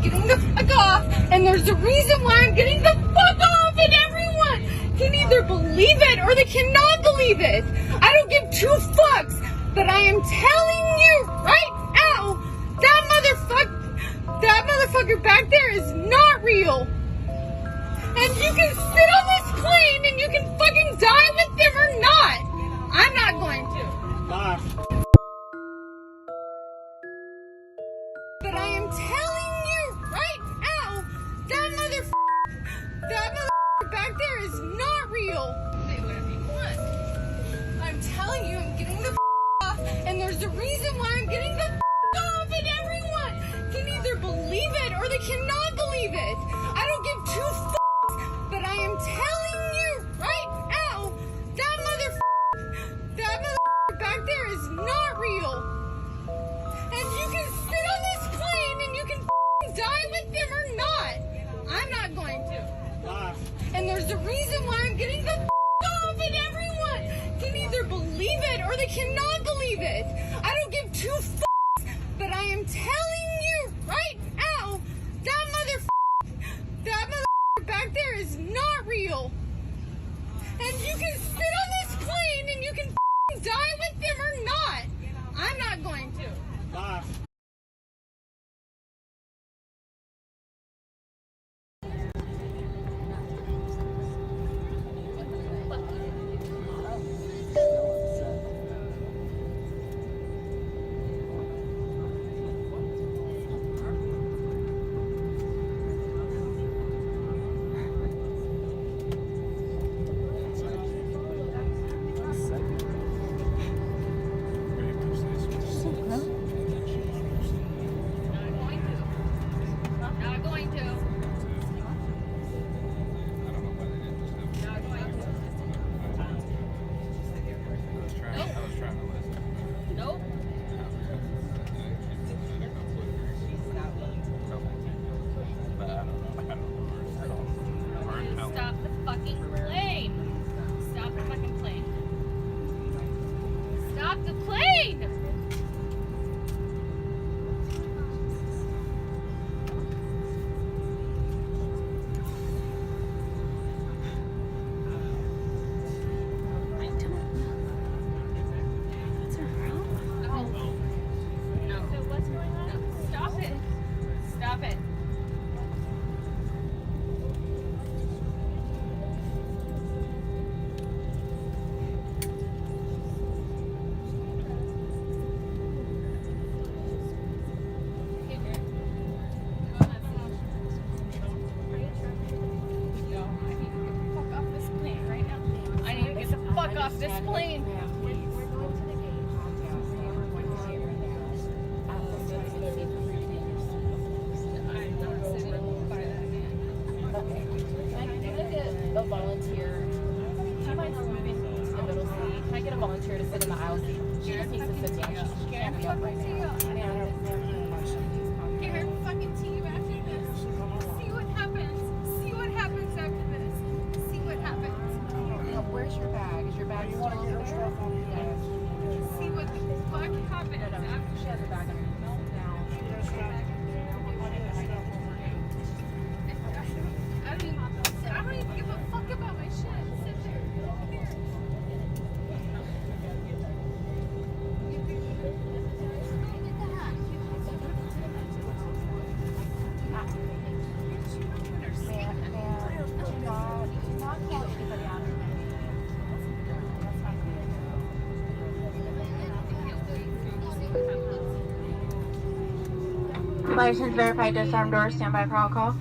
getting the fuck off, and there's a reason why I'm getting the fuck off, and everyone can either believe it or they cannot believe it. I don't give two fucks, but I am telling you right now, that motherfucker back there is not real. And you can sit on this plane and you can fucking die with them or not. I'm not going to. Bye. But I am telling you right now, that motherfucker back there is not real. Say whatever you want. I'm telling you, I'm getting the off, and there's a reason why I'm getting the off, and everyone can either believe it or they cannot believe it. I don't give two fucks, but I am telling you right now, that motherfucker back there is not real. And you can sit on this plane and you can die with them or not. I'm not going to. Bye. And there's a reason why I'm getting the off, and everyone can either believe it or they cannot believe it. I don't give two fucks, but I am telling you right now, that motherfucker back there is not real. And you can sit on this plane and you can die with them or not. I'm not going to. Bye. Stop the fucking plane! Stop the fucking plane! Stop the plane! No. So what's going on? No. Stop it! Stop it! Fuck off this plane. We're going to the gate. Calm down. Stay on 1 right now. I'm not sitting by that man. Can I get a volunteer? Do you mind moving to the middle seat? Can I get a volunteer to sit in the aisle seat? She just needs to sit down. She can't be up right now. Give her fucking tea after this. See what happens. See what happens after this. See what happens. Where's your bag? Is your bag still over there? Yes. See what the fuck happens after She has a bag under her belt now. I don't even give a fuck about my shit. Sit there. Here. License verified, disarm door, standby for all call.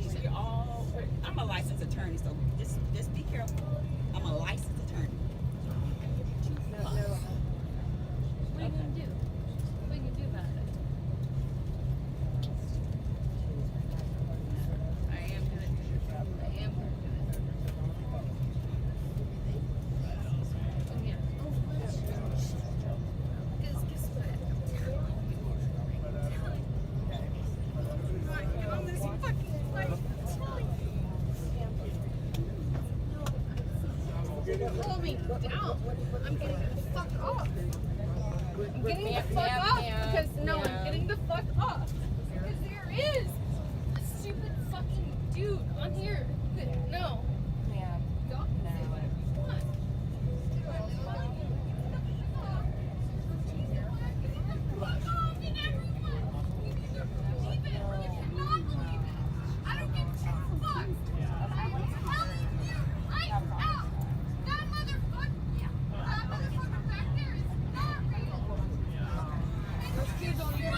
you see all. I'm a licensed attorney, so just be careful. I'm a licensed attorney. What are you gonna do? What are you gonna do about it? I am gonna do it. I am gonna do it. Oh yeah. Because guess what? I'm telling you. I'm telling you. Get on this fucking flight. I'm telling you. Hold me down. I'm getting the fuck off. I'm getting the fuck off because no, I'm getting the fuck off because there is a stupid fucking dude on here that no. Yeah. Don't say whatever you want. I'm telling you, get the fuck off. Get the fuck off and everyone. You either believe it or you cannot believe it. I don't give two fucks. But I'm telling you, right out. That motherfucker back there is not real. Those kids on here.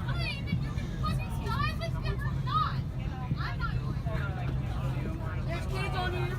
Claim that you can fucking die with them or not. I'm not going to. There's kids on here.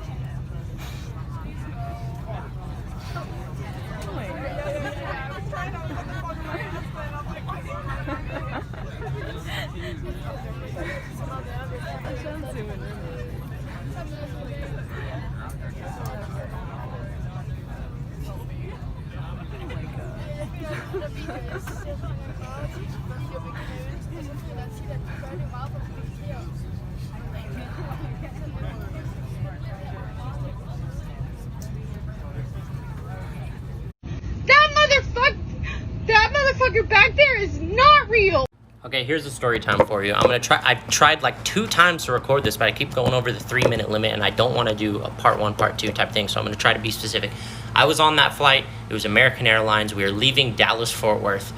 That motherfucker back there is not real. Okay, here's a story time for you. I've tried like 2 times to record this, but I keep going over the 3-minute limit, and I don't want to do a part 1, part 2 type thing, so I'm going to try to be specific. I was on that flight. It was American Airlines. We were leaving Dallas-Fort Worth.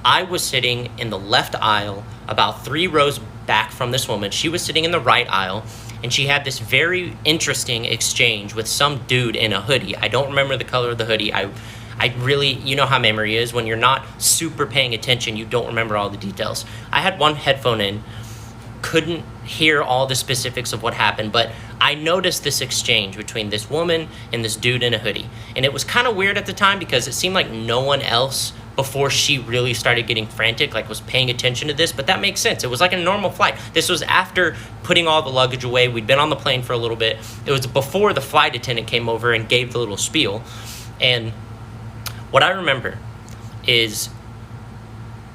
I was sitting in the left aisle, about 3 rows back from this woman. She was sitting in the right aisle, and she had this very interesting exchange with some dude in a hoodie. I don't remember the color of the hoodie. I really, you know how memory is. When you're not super paying attention, you don't remember all the details. I had one headphone in, couldn't hear all the specifics of what happened, but I noticed this exchange between this woman and this dude in a hoodie. And it was kind of weird at the time because it seemed like no one else before she really started getting frantic, like was paying attention to this, but that makes sense. It was like a normal flight. This was after putting all the luggage away. We'd been on the plane for a little bit. It was before the flight attendant came over and gave the little spiel. And what I remember is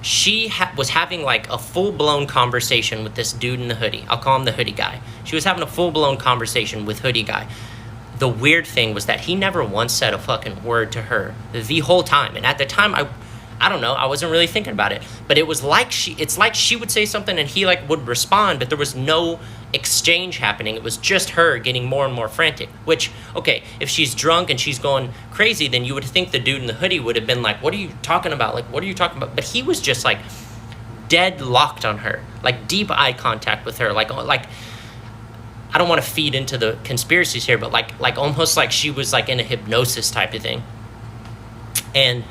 she was having like a full-blown conversation with this dude in the hoodie. I'll call him the hoodie guy. She was having a full-blown conversation with hoodie guy. The weird thing was that he never once said a fucking word to her the whole time. And at the time, I don't know, I wasn't really thinking about it. But it's like she would say something and he like would respond, but there was no exchange happening. It was just her getting more and more frantic. Which, okay, if she's drunk and she's going crazy, then you would think the dude in the hoodie would have been like, what are you talking about? Like, what are you talking about? But he was just like dead locked on her, like deep eye contact with her, like I don't want to feed into the conspiracies here, but like almost like she was like in a hypnosis type of thing. And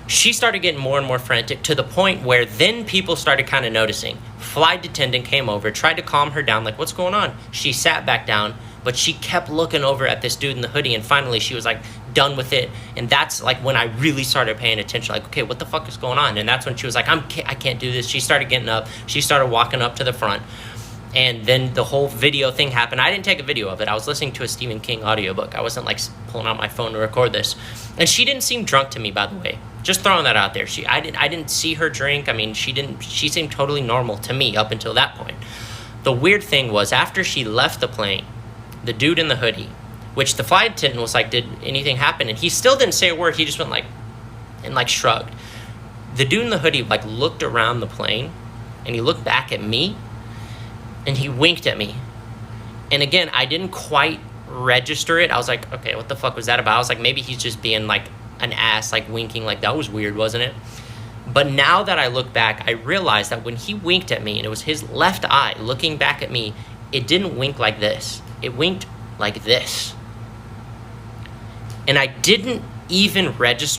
she started getting more and more frantic to the point where then people started kind of noticing. Flight attendant came over, tried to calm her down, like, what's going on? She sat back down, but she kept looking over at this dude in the hoodie, and finally she was like done with it. And that's like when I really started paying attention, like, okay, what the fuck is going on? And that's when she was like, I can't do this. She started getting up. She started walking up to the front. And then the whole video thing happened. I didn't take a video of it. I was listening to a Stephen King audiobook. I wasn't like pulling out my phone to record this. And she didn't seem drunk to me, by the way. Just throwing that out there. I didn't see her drink. I mean, she seemed totally normal to me up until that point. The weird thing was after she left the plane, the dude in the hoodie, which the flight attendant was like, did anything happen? And he still didn't say a word. He just went like, and like shrugged. The dude in the hoodie like looked around the plane and he looked back at me. And he winked at me. And again, I didn't quite register it. I was like, okay, what the fuck was that about? I was like, maybe he's just being like an ass, like winking. Like, that was weird, wasn't it? But now that I look back, I realized that when he winked at me, and it was his left eye looking back at me, it didn't wink like this. It winked like this. And I didn't even register